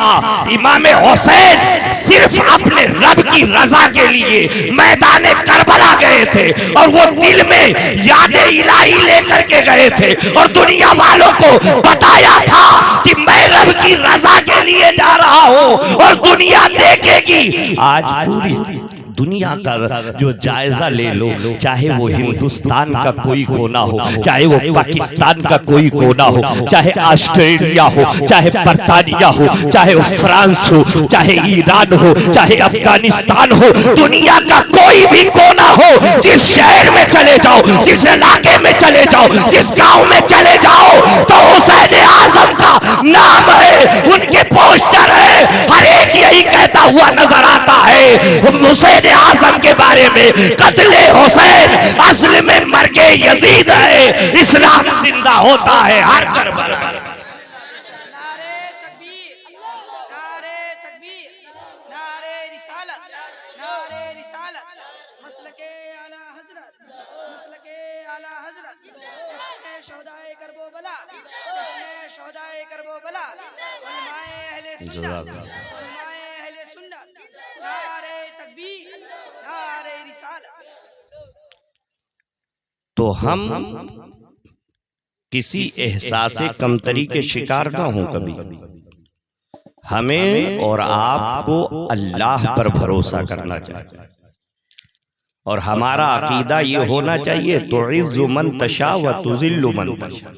था। इमाम हुसैन सिर्फ अपने रब की रजा के लिए मैदान करबला गए थे और वो दिल में याद इलाही लेकर के गए थे और दुनिया वालों को बताया था कि मैं रब की रजा के लिए जा रहा हूं और दुनिया देखेगी। आज पूरी दुनिया का जो जायजा ले लो, चाहे वो हिंदुस्तान का कोई कोना हो, चाहे वो पाकिस्तान का कोई कोना हो, चाहे ऑस्ट्रेलिया हो, चाहे बर्तानिया हो, चाहे वो फ्रांस हो, चाहे ईरान हो, चाहे अफगानिस्तान हो, दुनिया का कोई भी कोना हो, जिस शहर में चले जाओ, जिस इलाके में चले जाओ, जिस गांव में चले जाओ, तो हुसैन आजम का नाम है, उनके पोस्टर है, हर एक यही कहता हुआ नजर आता है हुसैन आजम के बारे में, कत्ले हुसैन असल में मरके यजीद है, इस्लाम जिंदा होता है हर करबला। नारे तकबीर, नारे तकबीर, नारे रिसालत, नारे रिसालत, मसलके आला हजरत, मसलके आला हजरत, जश्न शोहदाए करबला, जश्न शोहदाए करबला, उलमाए अहले सुन्नत, उलमाए अहले सुन्नत, नारे तकबीर, नारे रिसालत। तो हम किसी एहसासे कमतरी के शिकार ना हो कभी। हमें और आपको अल्लाह पर भरोसा करना चाहिए और हमारा अकीदा ये होना चाहिए, तुइज़्ज़ु मन तशा व तुज़िल्लु मन तशा।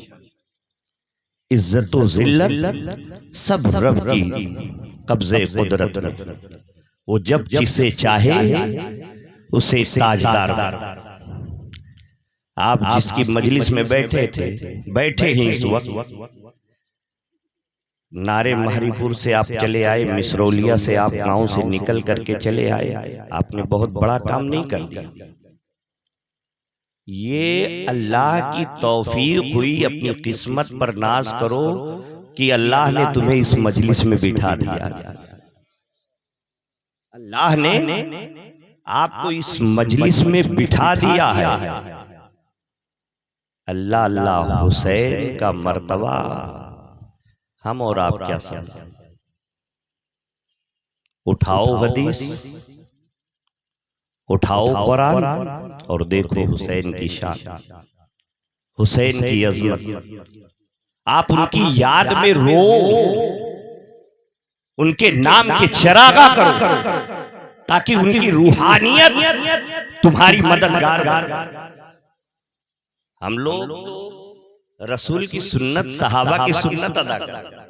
इज्जत व जिल्लत सब रब की कब्जे कुदरत में, वो जब जिसे चाहे उसे ताजदार। आप जिसकी मजलिस में बैठे थे, बैठे ही इस वक्त नारे महरीपुर से आप चले आए, मिसरौलिया से आप गांव से निकल करके चले आए, आपने बहुत बड़ा काम नहीं कर दिया। ये अल्लाह की तौफीक हुई। अपनी किस्मत पर नाज करो कि अल्लाह ने तुम्हें इस मजलिस में बिठा दिया। अल्लाह ने आपको इस मजलिस में बिठा दिया है। अल्लाह अल्लाह हुसैन का मर्तबा हम और आप क्या समझे? उठाओ हदीस, उठाओ कुरान और देखो हुसैन की शान, हुसैन की अजमत। आप उनकी याद में रो, उनके नाम के चरागा करो ताकि उनकी रूहानियत तुम्हारी मददगार। हम लोग रसूल की सुन्नत, सहाबा की सुन्नत अदा करते,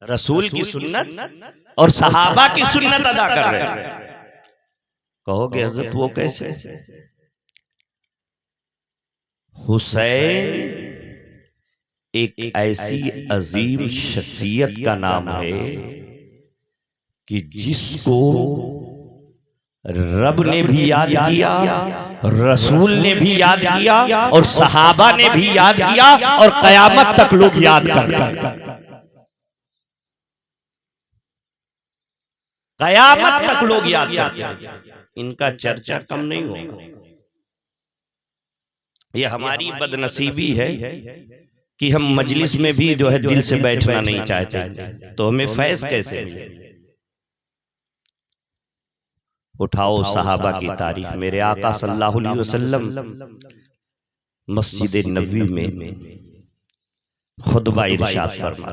रसूल की सुन्नत और सहाबा की सुन्नत अदा कर रहे हैं। कहोगे हजरत वो कैसे? हुसैन एक ऐसी अजीम शख्सियत का नाम है कि जिसको रब ने भी याद किया, रसूल ने भी याद किया और सहाबा ने भी याद किया और कयामत तक लोग याद करते, कयामत तक लोग याद करते। इनका चर्चा कम नहीं होगा। ये हमारी बदनसीबी है कि हम मजलिस में भी जो है दिल से बैठना नहीं चाहते, तो हमें फैज़ कैसे मिले? उठाओ सहाबा की तारीख। मेरे आका सल्लल्लाहु अलैहि वसल्लम मस्जिद नबवी में खुतबा इरशाद फरमा,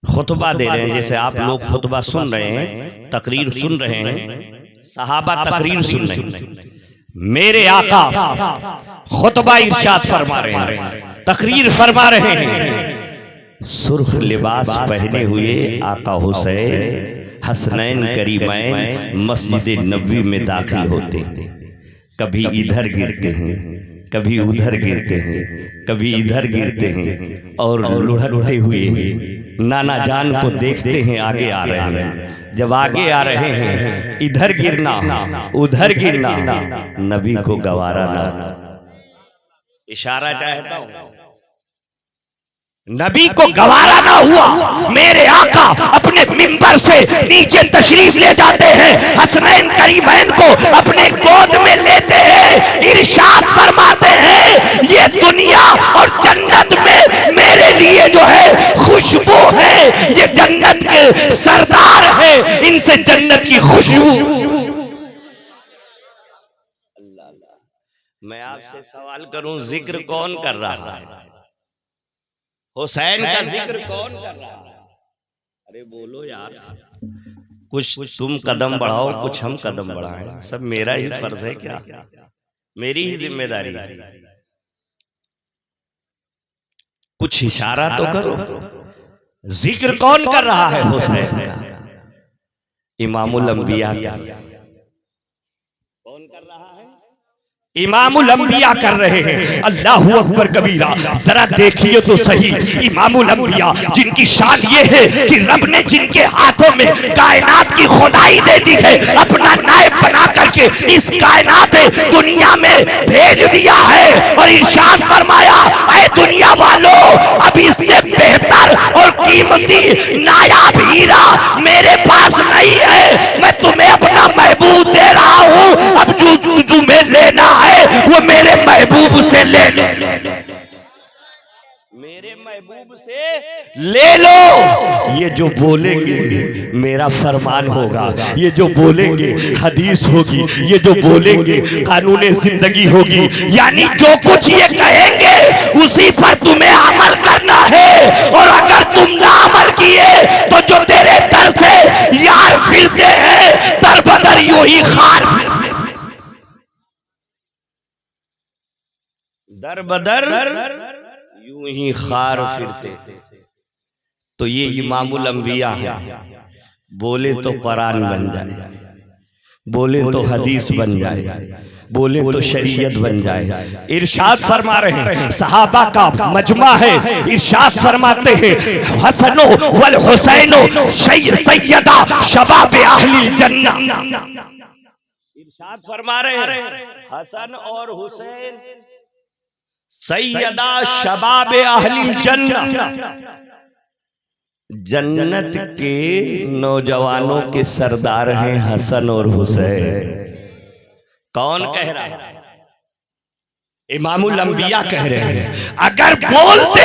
खुतबा दे रहे हैं। जैसे आप लोग खुतबा सुन रहे हैं, तकरीर सुन रहे हैं, सहाबा तकरीर सुन रहे हैं, मेरे आका खुतबा इरशाद फरमा रहे हैं, तकरीर फरमा रहे हैं। सुर्ख लिबास पहने हुए आका हुसैन हसनैन करीमैन मस्जिद नबवी में दाखिल होते हैं। कभी इधर गिरते हैं, कभी उधर गिरते हैं, कभी इधर गिरते हैं और लुढ़कते हुए नाना जान को देखते हैं आगे आ रहे हैं। जब आगे आ रहे हैं, इधर गिरना उधर गिरना नबी को गवारा ना। इशारा चाहता हूं, नबी को गवारा ना हुआ। मेरे आका अपने मिंबर से नीचे तशरीफ ले जाते हैं, हसनैन करीमैन को अपने गोद में लेते हैं, इरशाद फरमाते हैं ये दुनिया और जन्नत में मेरे लिए जो है खुशबू है, ये जन्नत के सरदार है, इनसे जन्नत की खुशबू। मैं आपसे सवाल करूं, जिक्र कौन कर रहा है? हुसैन का जिक्र कौन कर रहा है? अरे बोलो यार, कुछ तुम कदम बढ़ाओ, कुछ हम कदम बढ़ाएं। सब मेरा ही फर्ज है क्या? मेरी ही जिम्मेदारी है। कुछ इशारा तो करो। जिक्र कौन कर रहा है? हुसैन का, इमामुल अंबिया का। कौन कर रहा है? इमामुल अंबिया कर रहे हैं। अल्लाहु अकबर कबीरा। जरा देखिए तो सही, इमामुल अंबिया जिनकी शान ये है कि रब ने जिनके हाथों में कायनात की खुदाई दे दी है, अपना नायब बना करके इस कायनात दुनिया में भेज दिया है और इरशाद फरमाया, ऐ दुनिया वालों, अब इससे बेहतर और कीमती नायाब हीरा मेरे पास नहीं है। मैं तुम्हें अपना महबूब दे रहा हूँ। अब जो तुम्हें लेना है वो मेरे महबूब से ले लो, मेरे महबूब से ले लो। ये जो बोलेंगे मेरा फरमान होगा, ये जो बोलेंगे हदीस होगी, ये जो बोलेंगे कानून जिंदगी होगी। यानी जो कुछ ये कहेंगे उसी पर तुम्हें अमल करना है। और अगर तुम ना अमल किए तो जो तेरे दर से यार फिरते हैं, दर बदर यूं ही खार फिरते, दर बदर यूं ही खार फिरते। तो ये इमामुल अंबिया है। बोले तो कुरान बन जाए, बोले तो हदीस बन जाए, बोले तो शरीयत बन जाए। इरशाद फरमा रहे हैं, सहाबा का मजमा है। इरशाद फरमाते हैं, हसनो वल हुसैनो सैयदा शबाब अहलिल जन्नह। इरशाद फरमा रहे हैं, हसन और हुसैन सैयदा शबाब अहलिल जन्नह, जन्नत के नौजवानों के सरदार हैं हसन और हुसैन। कौन कह रहा है? इमामुल अंबिया कह रहे हैं। अगर बोलते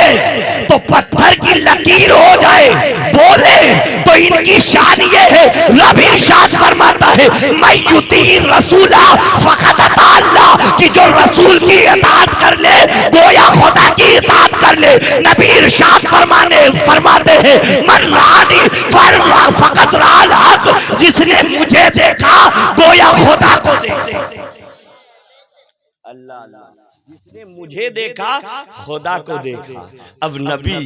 तो पत्थर की लकीर हो जाए, बोले तो इनकी शान ये है, रब इरशाद फरमाता है, मैं युती रसूला फकत अता अल्लाह, कि जो रसूल की इताअत कर ले गोया खुदा की इताअत कर ले। नबी इरशाद फरमाते हैं, मन रानी फकत राल हक, जिसने मुझे देखा गोया खुदा को देखा। अल्लाह, जिसने मुझे देखा खुदा को देखा। अब नबी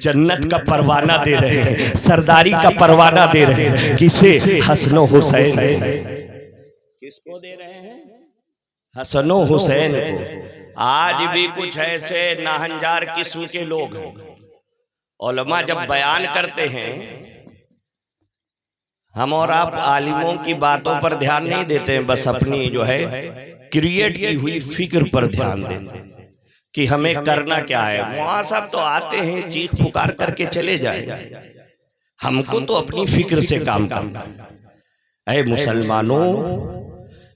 जन्नत का परवाना दे रहे हैं, सरदारी का परवाना दे रहे हैं। किसे? हसनो हुसैन। किसको दे रहे हैं? हसनो हुसैन को। आज भी कुछ ऐसे नाहंजार किस्म के लोग हैं, उलमा जब बयान करते हैं, हम और आप आलिमों की बातों पर ध्यान नहीं देते हैं, बस अपनी जो है क्रिएट की हुई फिक्र पर ध्यान देते हैं कि हमें करना क्या है। वहां सब तो आते हैं, चीख पुकार करके चले जाए, हमको तो अपनी फिक्र से काम करना। ऐ मुसलमानों,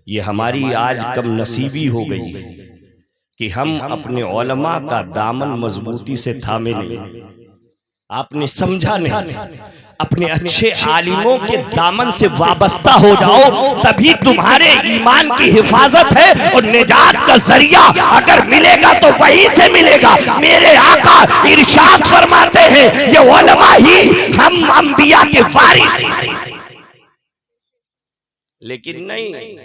ये हमारी आज कम नसीबी हो गई कि हम अपने उलमा का दामन मजबूती से थामे नहीं। आपने समझा नहीं, अपने अच्छे आलिमों के दामन से वाबस्ता हो जाओ, तभी तुम्हारे ईमान की हिफाजत है। और निजात का जरिया अगर मिलेगा तो वहीं से मिलेगा। मेरे आका इरशाद फरमाते हैं, ये उलमा ही हम अंबिया के वारिस। लेकिन नहीं,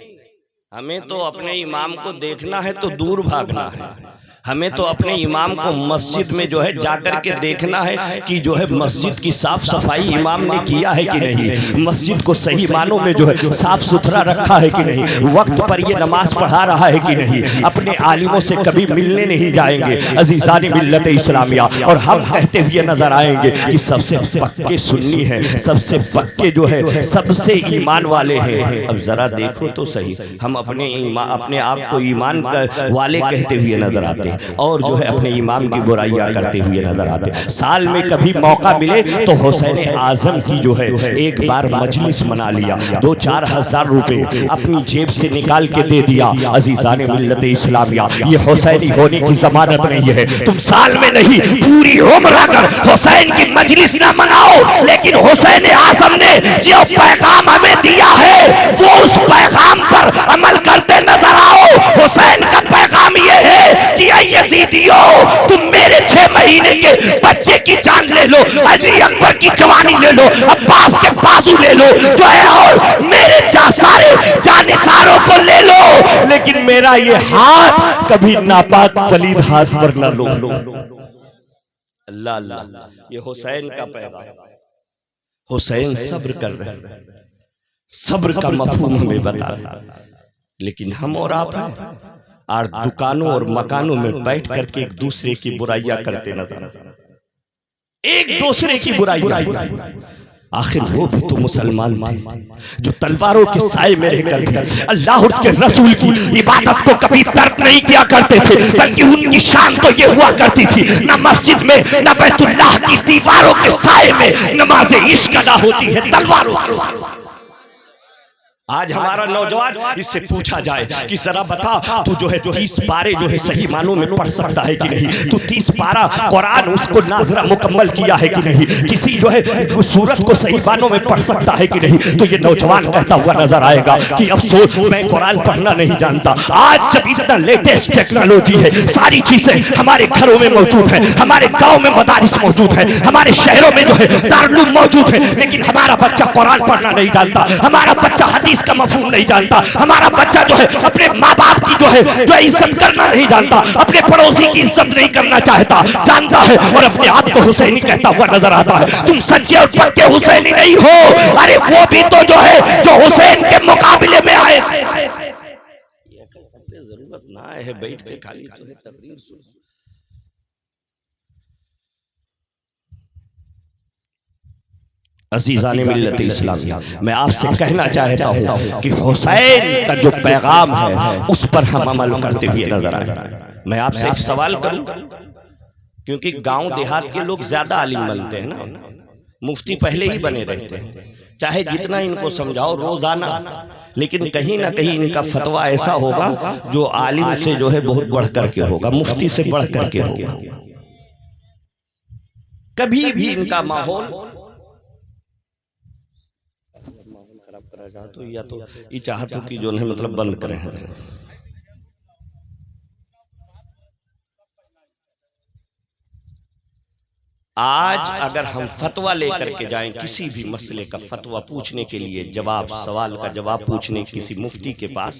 हमें तो अपने इमाम को देखना है तो दूर भागना है। हमें तो अपने इमाम को मस्जिद में जो है जाकर के देखना है कि जो है मस्जिद की साफ सफाई इमाम ने किया है कि नहीं, मस्जिद को सही मानों में जो है साफ सुथरा रखा है कि नहीं, वक्त पर ये नमाज पढ़ा रहा है कि नहीं। अपने आलिमों से कभी मिलने नहीं जाएंगे अजीज़ानी मिल्लत इस्लामिया, और हम कहते हुए नजर आएंगे कि सबसे पक्के सुन्नी है, सबसे पक्के जो है सबसे ईमान वाले हैं। अब जरा देखो तो सही, हम अपने आप को ईमान वाले कहते हुए नजर आते हैं। और जो है अपने इमाम की बुराइयां करते हुए नजर आते। साल में कभी मौका मिले तो हुसैन आजम की जो है एक बार मजलिस मना लिया, 2-4 हज़ार रुपए अपनी जेब से निकाल के दे दिया। अजीजान मिल्लत इस्लामिया, ये हुसैनी होने की जमानत नहीं है। तुम साल में नहीं पूरी उम्र अगर हुसैन की मजलिस ना मनाओ, लेकिन हुसैन आजम ने जो पैगाम हमें दिया है वो उस पैगाम पर अमल करते नजर आओ। हुसैन का पैगाम ये है कि यजीदियो, तुम मेरे 6 महीने के बच्चे की जान ले लो, अली अकबर की जवानी ले लो, अब्बास के बाजू ले लो जो है, और मेरे सारे जानिसारों को ले लो, लेकिन मेरा ये हाथ कभी नापाक पलीद हाथ पर न लो। अल्लाह अल्लाह, ये हुसैन का पैगाम। हुसैन सब्र कर रहे हैं, सब्र का मफहूम हमें बता रहा, लेकिन हम और आप और दुकानों और मकानों में बैठ करके एक दूसरे की बुराइयां करते नजर, एक दूसरे की बुराइयां। आखिर वो भी तो मुसलमान थे जो तलवारों के साए में रहकर भी अल्लाह और उसके रसूल की इबादत को कभी तर्क नहीं किया करते थे, बल्कि उनकी शान तो ये हुआ करती थी, न मस्जिद में न बैतुल्लाह की दीवारों के साए में नमाज इश्क अदा होती है तलवारों। आज हमारा नौजवान, इससे पूछा जाए कि जरा बता तू जो है 30 पारे जो है सही मानों में पढ़ सकता है कि नहीं, तू 30 पारा कुरान उसको नाजरा मुकम्मल किया है कि नहीं, किसी जो है सूरत को सही मानों में पढ़ सकता है कि नहीं, तो ये नौजवान कहता हुआ नजर आएगा कि अफसोस मैं कुरान पढ़ना नहीं जानता। आज जब इतना लेटेस्ट टेक्नोलॉजी है, सारी चीजें हमारे घरों में मौजूद है, हमारे गाँव में मदारिस मौजूद है, हमारे शहरों में जो है दारुल मौजूद है, लेकिन हमारा बच्चा कुरान पढ़ना नहीं जानता, हमारा बच्चा हदीस का मफहूम नहीं जानता, हमारा बच्चा जो है अपने माँ बाप की जो है इज्जत करना नहीं जानता, अपने पड़ोसी की इज्जत नहीं करना चाहता, जानता है, और अपने आप को हुसैनी कहता हुआ नजर आता है। तुम सच्चे और पक्के हुसैनी नहीं हो, अरे वो भी तो जो है जो हुसैन के मुकाबले में आए थे। जरूरत ना है बैठ के खाली जो है तकरीर सुन। अज़ीज़ान मिल्लत इस्लामिया, मैं आपसे कहना चाहता हूँ कि हुसैन का जो पैगाम है उस पर हम अमल करते हुए नजर आए। मैं आपसे एक सवाल करूं, क्योंकि गांव देहात के लोग ज्यादा आलिम बनते हैं ना, मुफ्ती पहले ही बने रहते हैं, चाहे जितना इनको समझाओ रोजाना, लेकिन कहीं ना कहीं इनका फतवा ऐसा होगा जो आलिम से जो है बहुत बढ़ करके होगा, मुफ्ती से बढ़ करके होगा। कभी भी इनका माहौल खराब करेगा तो या तो ये चाहता कि जो है मतलब बंद करें। आज अगर हम फतवा लेकर के जाएं किसी भी मसले का फतवा पूछने के लिए, जवाब सवाल का जवाब पूछने किसी मुफ्ती के पास,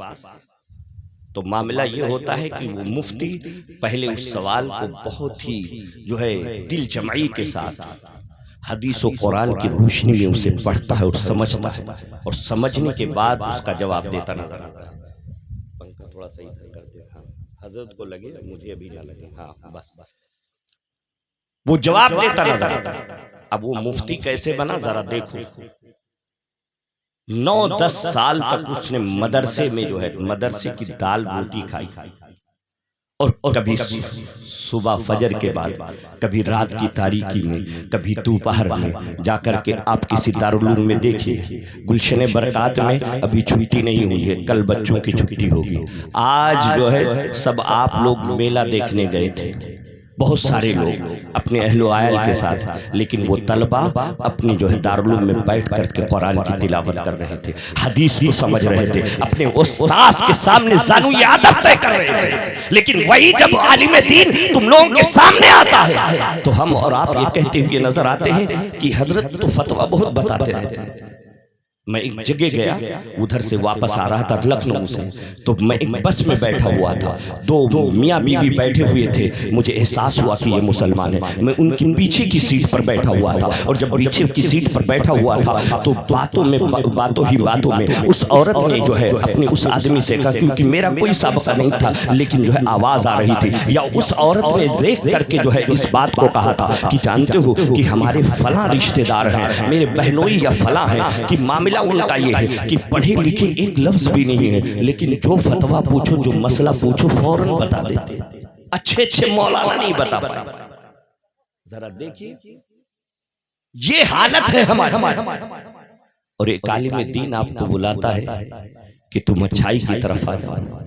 तो मामला ये होता है कि वो मुफ्ती पहले उस सवाल को बहुत ही जो है दिल जमाई के साथ हदीस और कुरान की रोशनी में उसे पढ़ता है और समझता है, और समझने के बाद उसका जवाब देता नजर आता है। पंखा थोड़ा सही कर दे, हाँ हजरत को लगे, मुझे अभी ना लगे, हाँ बस वो जवाब देता नजर आता है। अब वो मुफ्ती कैसे बना जरा देखो, 9-10 साल तक उसने मदरसे में जो है मदरसे की दाल रोटी खाई, और कभी सुबह फजर के बाद, कभी रात की तारीकी में, कभी दोपहर में जाकर के आप किसी दारुल में देखिए, गुलशन बरकात में अभी छुट्टी नहीं हुई है, कल बच्चों की छुट्टी होगी। आज जो है सब आप लोग मेला देखने गए थे, बहुत सारे लोग अपने अहलो आयल के साथ, लेकिन वो तलबा अपनी जो है दारुल में बैठ करके कुरान की तिलावत कर रहे थे, हदीस को समझ रहे थे, अपने उस्ताद के सामने जानू ये अदब तय कर रहे थे। लेकिन वही जब आलिम दीन तुम लोगों के सामने आता है तो हम और आप ये कहते हुए नजर आते हैं कि हजरत तो फतवा बहुत बताते रहते हैं। मैं एक जगह गया, उधर से वापस आ रहा था लखनऊ से, तो मैं एक बस में बैठा हुआ था, दो मियाँ बीवी बैठे हुए थे, मुझे एहसास हुआ कि ये मुसलमान है। मैं उनके पीछे की सीट पर बैठा हुआ था, और जब पीछे की सीट पर बैठा हुआ था तो बातों में उस औरत ने जो है अपने उस आदमी से कहा, क्योंकि मेरा कोई सबका नहीं था, लेकिन जो है आवाज आ रही थी, या उस औरत ने देख करके जो है इस बात को कहा था कि जानते हो कि हमारे फला रिश्तेदार हैं, मेरे बहनोई या फला हैं, कि मामला उनका ये है कि पढ़े लिखे एक लफ्ज भी नहीं है, लेकिन जो फतवा पूछो, जो मसला पूछो, फौरन बता देते। अच्छे अच्छे मौलाना नहीं बता पाए। जरा देखिए ये हालत है हमारी। और एक आलिम दीन आपको बुलाता है कि तुम अच्छाई की तरफ आ जाओ।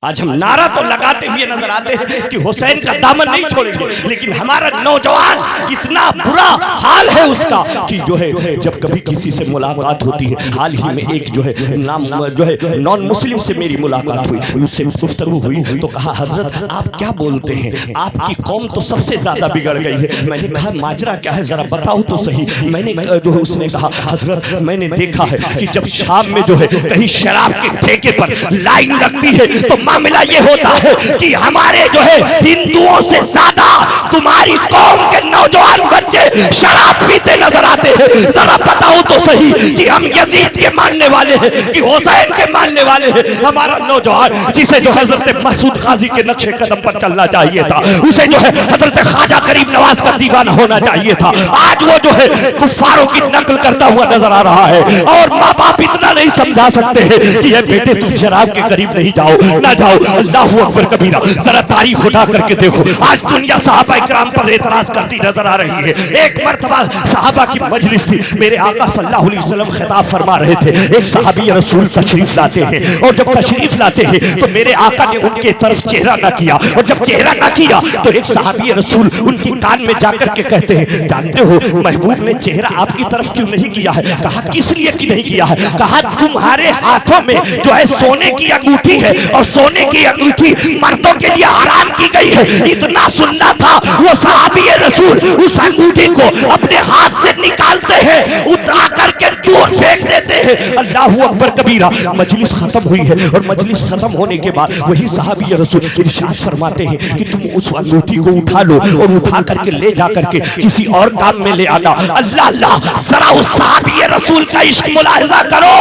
आज हम नारा तो लगाते हुए नजर आते हैं कि हुसैन का दामन नहीं छोड़ेंगे, लेकिन हमारा नौजवान इतना बुरा हाल है उसका कि जो है जब कभी किसी से मुलाकात होती है, हाल ही में एक जो है नॉन मुस्लिम से मेरी मुलाकात हुई, उससे गुफ्तगू हुई तो कहा हजरत आप क्या बोलते हैं, आपकी कौम तो सबसे ज्यादा बिगड़ गई है। मैंने कहा माजरा क्या है जरा बताओ तो सही। मैंने जो है उसने कहा हजरत मैंने देखा है कि जब शाम में जो है कहीं शराब के ठेके पर लाइन लगती है तो मामला ये होता है कि हमारे जो है हिंदुओं से ज्यादा तुम्हारी कौम के नौजवान बच्चे शराब पीते नजर आते हैं। जरा बताओ तो सही कि हम यजीद के मानने वाले हैं कि हुसैन के मानने वाले हैं। हमारा नौजवान जिसे जो हजरत मसूद गाजी के नक्शे कदम पर चलना चाहिए था, उसे जो है हजरत ख्वाजा करीम नवाज का दीवाना होना चाहिए था, आज वो जो है कुफारों की नकल करता हुआ नजर आ रहा है। और माँ बाप इतना नहीं समझा सकते हैं कि ये बेटे तुम शराब के करीब नहीं जाओ, ना जाओ। अल्लाहू अकबर कबीरा। जरा तारीख उठा करके देखो, आज दुनिया सहाबा इकराम पर एतराज करती नजर आ रही है। एक मर्तबा सहाबा की मजलिस थी, मेरे आका सल्लल्लाहु अलैहि वसल्लम खिताब फरमा रहे थे। एक सहाबी रसूल तशरीफ लाते हैं और जब तशरीफ लाते हैं तो मेरे आका ने उनके तरफ चेहरा न किया, और जब चेहरा न किया तो एक सहाबी रसूल उनके कान में जाकर के कहते हैं जानते हो महबूब ने चेहरा आपकी तरफ क्यों नहीं किया है? कहा किस लिए कि नहीं किया है? कहा तुम्हारे हाथों में जो है सोने की अंगूठी है और सोने की अंगूठी मर्दों के लिए हराम की गई है। इतना सुनना था वो सहाबी रसूल उस अंगूठी को अपने हाथ से निकालते हैं, उठा करके दूर फेंक देते हैं। अल्लाहू अकबर कबीरा। मजलिस खत्म हुई है और मजलिस खत्म होने के बाद वही सहाबी रसूल इरशाद फरमाते हैं कि तुम उस अंगूठी को उठा लो और उठा करके ले जा करके किसी और काम में ले आना। अल्लाह अल्लाह, जरा उस सहाबी रसूल का इश्क मुलाहिजा करो।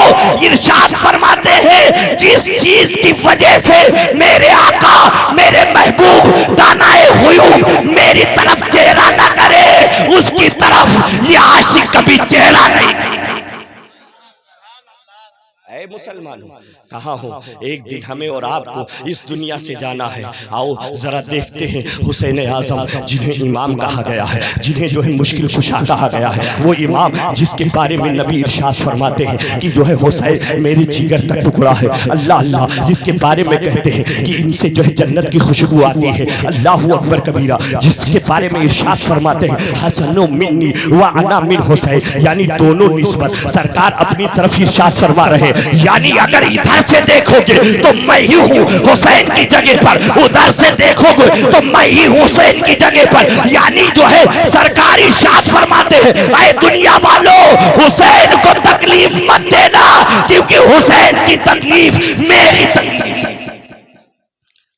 इरशाद फरमाते हैं जिस चीज की वजह से मेरे आका मेरे महबूब दानाए हुयूम मेरी तरफ चेहरा न करे, उसकी तरफ ये आशिक कभी चेहरा नहीं करेगा। ऐ मुसलमानों कहाँ हो? एक दिन हमें और आपको इस दुनिया से जाना है। आओ जरा देखते हैं हुसैन आजम जिन्हें इमाम कहा गया है, जिन्हें जो है मुश्किल कुशा कहा गया है, वो इमाम जिसके बारे में नबी इरशाद फरमाते हैं कि जो है हुसैन मेरी जिगर का टुकड़ा है। अल्लाह अल्लाह, जिसके बारे में कहते हैं कि इनसे जो है जन्नत की खुशबू आती है। अल्लाहू अकबर कबीरा। जिसके बारे में इरशाद फरमाते हैं हसनो मिन्नी व अना मिन हुसैन, यानी दोनों निस्बत सरकार अपनी तरफ इरशाद फरमा रहे हैं। यानी अगर इधर से देखोगे तो मैं ही हूँ हुसैन की जगह पर, उधर से देखोगे तो मैं ही हुसैन की जगह पर। यानी जो है सरकार इरशाद फरमाते हैं ऐ दुनिया वालों हुसैन को तकलीफ मत देना, क्योंकि हुसैन की तकलीफ मेरी तकलीफ।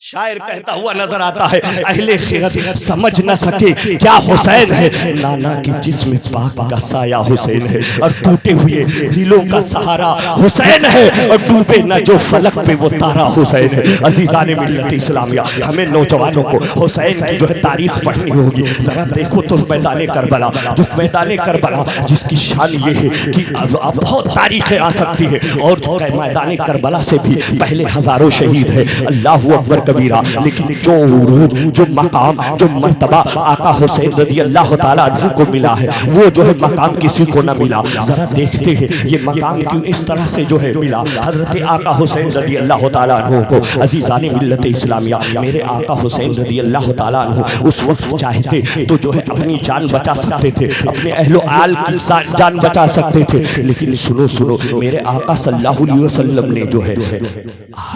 शायर कहता हुआ नजर आता है अहले खिरत समझ न सके क्या हुसैन है, नाना की जिस्म पाक का साया हुसैन है और टूटे हुए दिलों का सहारा हुसैन है और डूबे न जो फलक पे वो तारा हुसैन है। अजीजान मिल्लत इस्लामिया, हमें नौजवानों को हुसैन की जो है तारीख पढ़नी होगी। जरा देखो तो मैदान करबला, जो मैदान करबला जिसकी शान ये है कि अब बहुत तारीखें आ सकती है, और मैदान करबला से भी पहले हजारों शहीद है। अल्लाहू अकबर कबीरा। लेकिन जो मकाम जो मर्तबा आका हुसैन रज़ी अल्लाह ताला अन्हु को मिला है, वो जो है मकाम किसी को ना मिला। जरा देखते हैं ये मकाम क्यों इस तरह से जो है मिला। हजरत आका हुसैन रज़ी अल्लाह ताला अन्हु को अजीज़ान मिल्लत इस्लामिया, मेरे आका हुसैन रज़ी अल्लाह ताला अन्हु उस वक्त चाहते तो जो है अपनी जान बचा सकते थे, अपने अहलो आल की जान बचा सकते थे। लेकिन सुनो सुनो, मेरे आका सल्लल्लाहु अलैहि वसल्लम ने जो है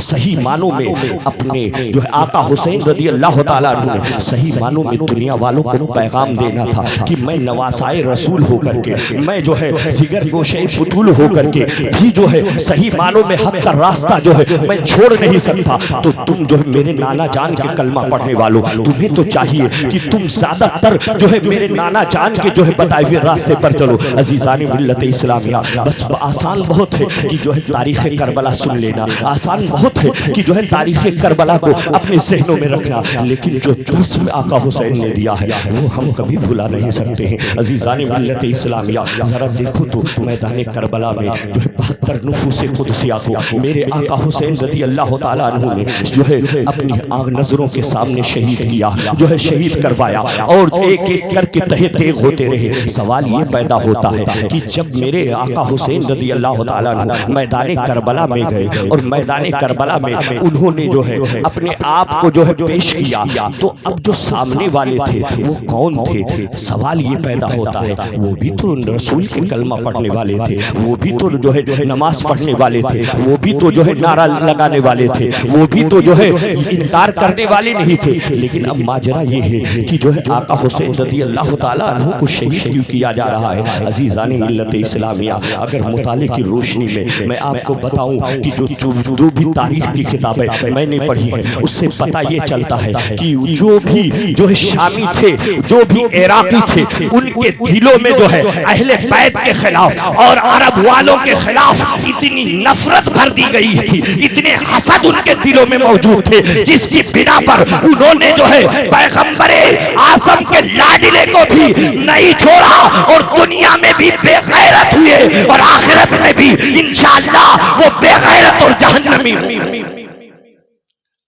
सही मानों में अपने जो है आका हुसैन रज़ी अल्लाह ताला अन्हु ने सही मानों में दुनिया वालों को पैगाम देना था कि मैं नवासाए रसूल होकर के, मैं जो है जिगर गोशे पुतुल होकर के भी जो है सही मानों में हक का रास्ता जो है मैं छोड़ नहीं सकता। तो तुम जो है मेरे नाना जान के कलमा पढ़ने वालों, तुम्हें तो चाहिए कि तुम ज्यादातर जो है मेरे नाना जान के जो है बताए हुए रास्ते पर चलो। अजीजानी मिल्लत इस्लामिया, बस आसान बहुत है कि जो है तारीख करबला सुन लेना, आसान बहुत है कि जो है तारीख करबला को अपने जहनों में रखना। लेकिन जो दर्स में आका हुसैन ने दिया है वो हम कभी भुला नहीं सकते हैं। अजीज़ान मिल्लत इस्लामिया, जरा देखो तो मैदान करबला में जो है 72 नुफूस कुदसिया को मेरे आका हुसैन रज़ी अल्लाह ताला अन्हु ने जो है अपनी नजरों के सामने शहीद किया, जो है शहीद करवाया, और एक एक करके तहे तेग होते रहे। सवाल ये पैदा होता है कि जब मेरे आका हुसैन रज़ी अल्लाह ताला अन्हु मैदान करबला में गए और मैदान करबला में उन्होंने जो है अपने आप को जो है पेश किया, तो अब जो सामने वाले थे वो कौन थे? सवाल ये पैदा होता है, वो भी तो रसूल के कलमा पढ़ने वाले थे, वो भी तो जो है नमाज पढ़ने वाले थे, वो भी तो जो है नारा लगाने वाले थे, वो भी तो जो है इनकार करने वाले नहीं थे। लेकिन अब माजरा ये है कि जो है आका हुसैन रज़ी अल्लाह ताला अन्हु को शहीद क्यों किया जा रहा है? अज़ीज़ान मिल्लत इस्लामिया, अगर मुताले की रोशनी में मैं आपको बताऊं कि जो भी तारीख की किताबें मैंने पढ़ी है उससे पता ये चलता है कि जो है शामी थे, जो भी इराकी थे, उनके दिलों में जो है अहले बैत के खिलाफ और अरब वालों के खिलाफ इतनी नफरत भर दी गई थी, इतने हसद उनके दिलों में मौजूद थे, जिसकी बिना पर उन्होंने जो है पैगंबरे आसम के लाडिले को भी नहीं छोड़ा और दुनिया में भी बेगैरत हुए और आखिरत में भी इंशाअल्लाह वो बेगैरत और जहन्नमी हुए।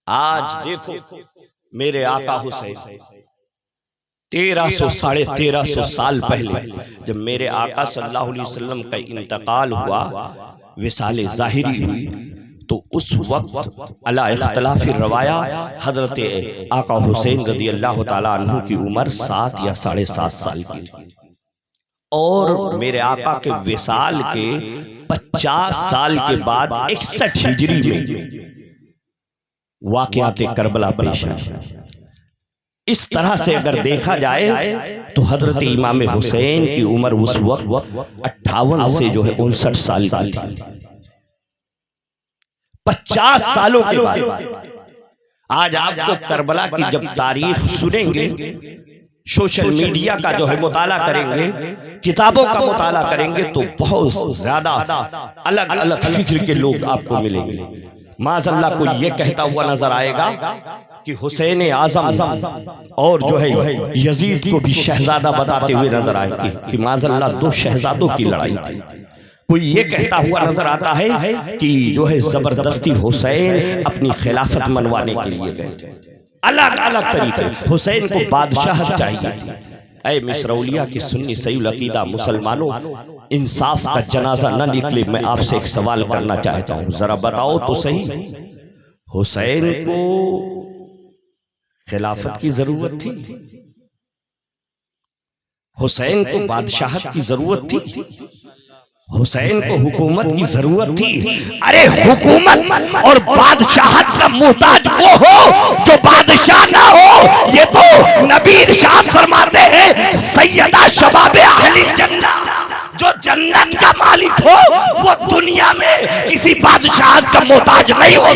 आज देखो मेरे आका हुसैन 1300 साढ़े 1300 साल पहले जब मेरे आका सल्लल्लाहु अलैहि वसल्लम का इंतकाल हुआ, विसाले ज़ाहिरी हुई, तो उस वक्त अला इख्तिलाफी रवाया हजरत आका हुसैन रज़ी अल्लाह ताला अन्हु की उम्र 7 या 7.5 साल की थी और मेरे आका के विसाल के 50 साल के बाद 61 हिजरी में वाक़यात करबला पेश आया। इस तरह से अगर देखा जाए तो हजरत इमाम हुसैन की उम्र उस वक्त 58 से जो है 59 साल की थी। 50 सालों के बाद आज आपको करबला की जब तारीख सुनेंगे, सोशल मीडिया का जो है मुताला करेंगे, किताबों का मुताला करेंगे, तो बहुत ज्यादा अलग अलग फिक्र के लोग आपको मिलेंगे। माज़अल्लाह को ये कहता हुआ नजर आएगा कि हुसैन आज़म और जो है यजीद को भी शहजादा बताते हुए नजर आएंगे कि माज़अल्लाह 2 शहजादों की लड़ाई थी। कोई ये कहता हुआ नजर आता है कि जो है जबरदस्ती हुसैन अपनी खिलाफत मनवाने के लिए गए थे। अलग अलग तरीके हुसैन को बादशाह चाहिए थी। ऐ मिसरौलिया की सुन्नी सही अकीदा मुसलमानों, इंसाफ का जनाजा न निकले, मैं आपसे एक सवाल करना चाहता हूं, जरा बताओ तो सही, हुसैन को खिलाफत की जरूरत थी? हुसैन को बादशाहत की जरूरत थी? हुसैन को हुकूमत की जरूरत थी? अरे हुकूमत और बादशाहत का मोहताज वो हो जो बादशाह ना हो। ये तो नबी इरशाद फरमाते हैं सैयदा शबाब अहली जन्नत, जो जन्नत का मालिक हो वो दुनिया में किसी बादशाहत का मोहताज नहीं हो।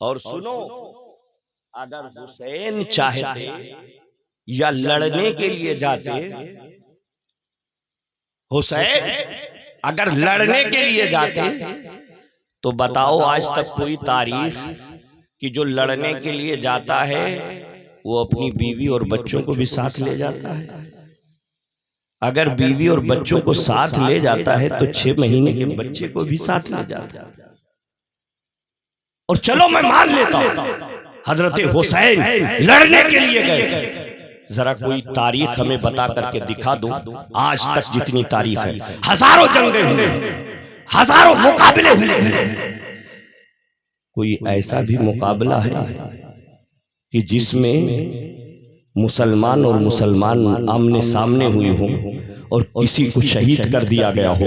और सुनो, अगर हुसैन चाहते या लड़ने के लिए जाते, हुसैन अगर लड़ने के लिए जाते तो बताओ आज तक कोई तारीख कि जो लड़ने के लिए जाता है वो अपनी बीवी और बच्चों को भी साथ ले जाता है? अगर बीवी और बच्चों को साथ ले जाता है तो 6 महीने के बच्चे को भी साथ ले जाता है। और चलो मैं मान लेता हूं हजरत हुसैन लड़ने के लिए गए थे, जरा कोई तारीख हमें बता करके दिखा दो। आज तक जितनी तारीख है, हजारों जंगें हुई, हजारों मुकाबले हुए, कोई ऐसा भी मुकाबला है कि जिसमें मुसलमान और मुसलमान आमने सामने हुए हों और किसी को शहीद कर दिया गया हो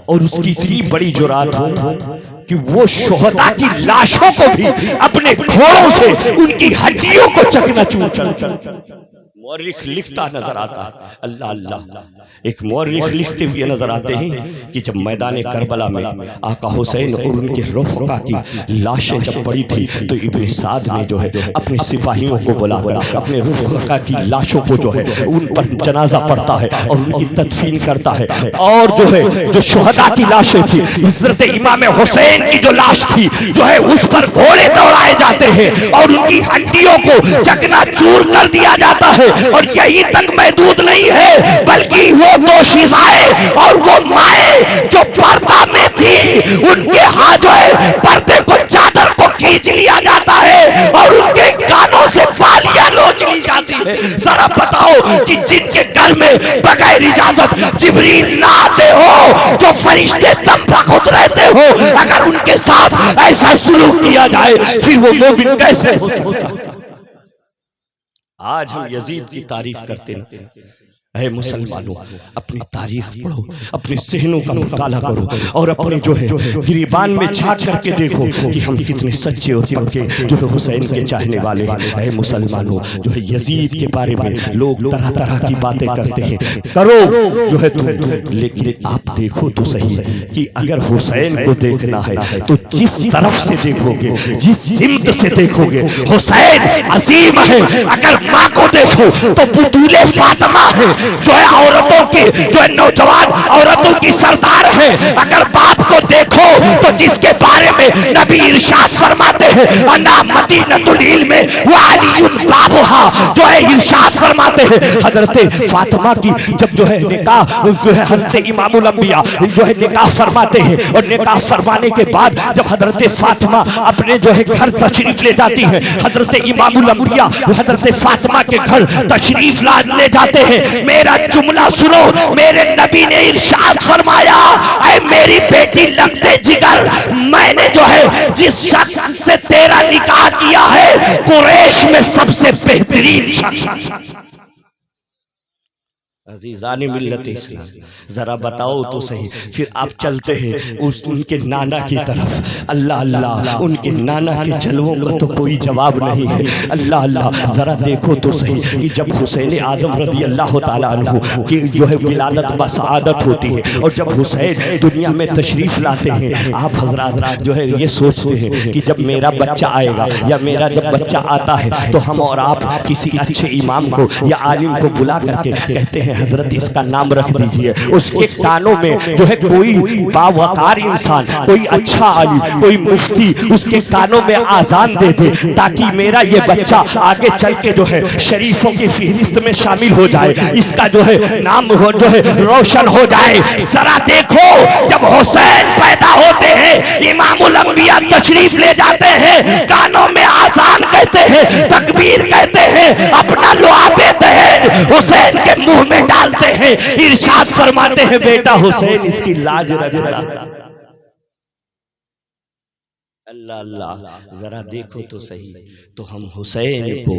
और उसकी इतनी बड़ी जुरात हो कि वो शोहदा की लाशों को भी अपने घोड़ों से उनकी हड्डियों को चकनाचूर कर मौरिख लिखता नजर आता, अल्लाह अल्लाह, एक मौरिख लिखते हुए नजर आते हैं कि जब मैदान करबला में आका हुसैन और उनके रफ़क़ा की लाशें जब पड़ी थी तो इब्न साद ने जो है अपने सिपाहियों को बुलाकर अपने रफ़क़ा की लाशों को जो है उन पर जनाजा पढ़ता है और उनकी तदफीन करता है। और जो है जो शुहदा की लाशें थी, हज़रत इमाम हुसैन की जो लाश थी जो है उस पर घोड़े दौड़ाए जाते हैं और उनकी हड्डियों को चकनाचूर कर दिया जाता है। और यही तक महदूद नहीं है, बल्कि वो दोशीज़ाएं और वो माएं जो पर्दा में थी उनके हाथ जो है पर्दे को, चादर को खींच लिया जाता है और उनके कानों से बालियां नोच ली जाती है। जरा बताओ कि जिनके घर में बगैर इजाजत जिब्रील ना आते हो, जो फरिश्ते दम पर खुद रहते हो, अगर उनके साथ ऐसा सुलूक किया जाए फिर वो मोमिन कैसे हो सकता है? आज हम यजीद की तारीफ करते हैं। ऐ मुसलमानों, अपनी तारीख पढ़ो, अपने सहनों का मुताला करो और अपने जो है गिरीबान में झांक करके देखो कि हम कितने सच्चे और पक्के जो है हुसैन के चाहने वाले हैं। ऐ मुसलमानों, जो है यजीद के बारे में लोग तरह तरह की बातें करते हैं, करो जो है तुम, लेकिन आप देखो तो सही कि अगर हुसैन को देखना है तो जिस तरफ से देखोगे, जिस सिमत से देखोगे, हुसैन अजीम है। अगर माँ को देखो तो बुतूले फातिमा है, जो है औरतों की, जो है नौजवान औरतों की सरदार है। अगर बाप को देखो तो जिसके बारे में नबी इरशाद फरमाते हैं, अन्ना मदीनतुल इल्म व अलीयुन बाबुहा, जो है इरशाद फरमाते हैं हजरत फातिमा की जब जो है निकाह, जो है हजरत इमामुल अंबिया जो है निकाह फरमाते हैं और निकाह फरमाने के बाद जब हजरत फातिमा अपने जो है घर तशरीफ ले जाती है, हजरत इमामुल अंबिया हजरत फातिमा के घर तशरीफ ले जाते हैं। मेरा जुमला सुनो, मेरे नबी ने इरशाद फरमाया, ऐ मेरी बेटी लगते जिगर, मैंने जो है जिस शख्स से तेरा निकाह किया है कुरैश में सबसे बेहतरीन शख्स। अजीज़ान मिल्लत इस्लाम, जरा बताओ तो सही। फिर आप चलते हैं उनके नाना की तरफ, अल्लाह अल्लाह, उनके नाना के जलवों का तो कोई जवाब नहीं है। अल्लाह अल्लाह, जरा देखो तो सही कि जब हुसैन आजम रज़ी अल्लाह तआला अन्हु की जो है विलादत बसादत होती है और जब हुसैन दुनिया में तशरीफ लाते हैं, आप हजरात जो है ये सोचते हैं कि जब मेरा बच्चा आएगा या मेरा जब बच्चा आता है तो हम और आप किसी अच्छे इमाम को या आलिम को बुला करके कहते हैं हजरत इसका नाम रख दीजिए। उसके कानों में जो है कोई बावकार इंसान, कोई अच्छा आलिम, कोई मुफ्ती उसके कानों में आजान दे दे ताकि मेरा ये बच्चा आगे चल के जो है शरीफों की फहरिस्त में शामिल हो जाए, इसका जो है नाम हो जो है रोशन हो जाए। जरा देखो, जब हुसैन पैदा होते हैं, इमामुल अंबिया तशरीफ ले जाते हैं, कानों में आजान कहते हैं, तकबीर कहते हैं, अपना लुआबे दहेज हुसैन के मुंह में डालते हैं, इरशाद फरमाते हैं बेटा हुसैन इसकी लाज रखना। अल्लाह अल्लाह, जरा देखो तो सही। तो हम हुसैन को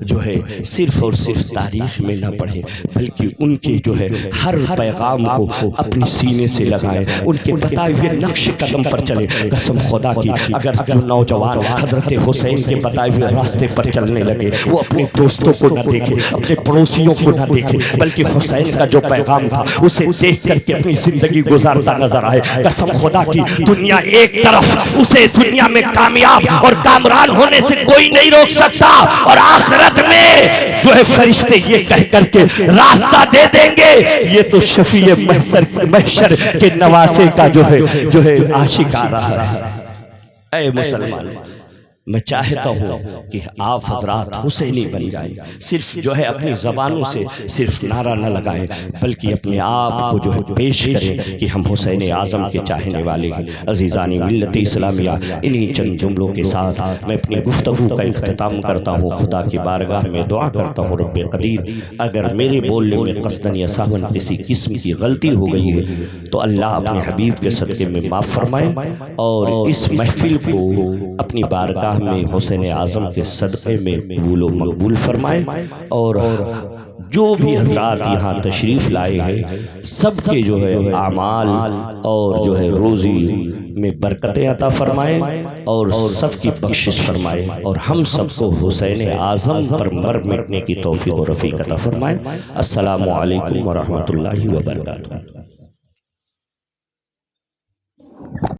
जो है सिर्फ और सिर्फ तारीख में ना पढ़े, बल्कि उनके जो है हर पैगाम को अपने सीने से लगाएं, उनके बताए हुए नक्श कदम पर चले। कसम खुदा की, अगर जो नौजवान हजरत हुसैन के बताए हुए रास्ते पर चलने लगे, वो अपने दोस्तों को ना देखे, अपने पड़ोसियों को ना देखे, बल्कि हुसैन का जो पैगाम था उसे देख करके अपनी जिंदगी गुजारता नजर आए। कसम खुदा की, दुनिया एक तरफ उसे दुनिया में कामयाब और कामरान होने से कोई नहीं रोक सकता, और आखिरत में जो है फरिश्ते ये कह करके रास्ता दे देंगे, ये तो शफीए महशर के नवासे का जो है आशिक आ रहा है। ऐ मुसलमान, मैं चाहता हूँ कि आप हजरात हुसैनी बन जाएं। सिर्फ जो है अपनी ज़बानों से सिर्फ नारा न लगाएं, बल्कि अपने आप को जो है पेश करें कि हम हुसैन आज़म के चाहने वाले हैं। अज़ीज़ानी मिल्लत इस्लामिया, इन्हीं चंद जुमलों के साथ मैं अपनी गुफ्तगू का इख्तिताम करता हूँ। खुदा की बारगाह में दुआ करता हूँ, रब्बे कदीर, अगर मेरे बोलने में क़स्दन या सहवन किसी किस्म की गलती हो गई है तो अल्लाह अपने हबीब के सदक़े में माफ़ फरमाए और इस महफिल को अपनी बारगाह में हुसैन आज़म के सदक़े में कबूल व मकबूल फरमाए। और जो भी हजरात यहाँ तशरीफ़ लाए हैं सबके जो है आमाल और जो है रोज़ी में बरकतें अता फरमाए और सबकी बख्शिश फरमाए और हम सबको हुसैन आज़म पर मर मिटने की तौफीक और रफ़ीक अता फरमाए। अस्सलामु अलैकुम व रहमतुल्लाहि व बरकातुहू।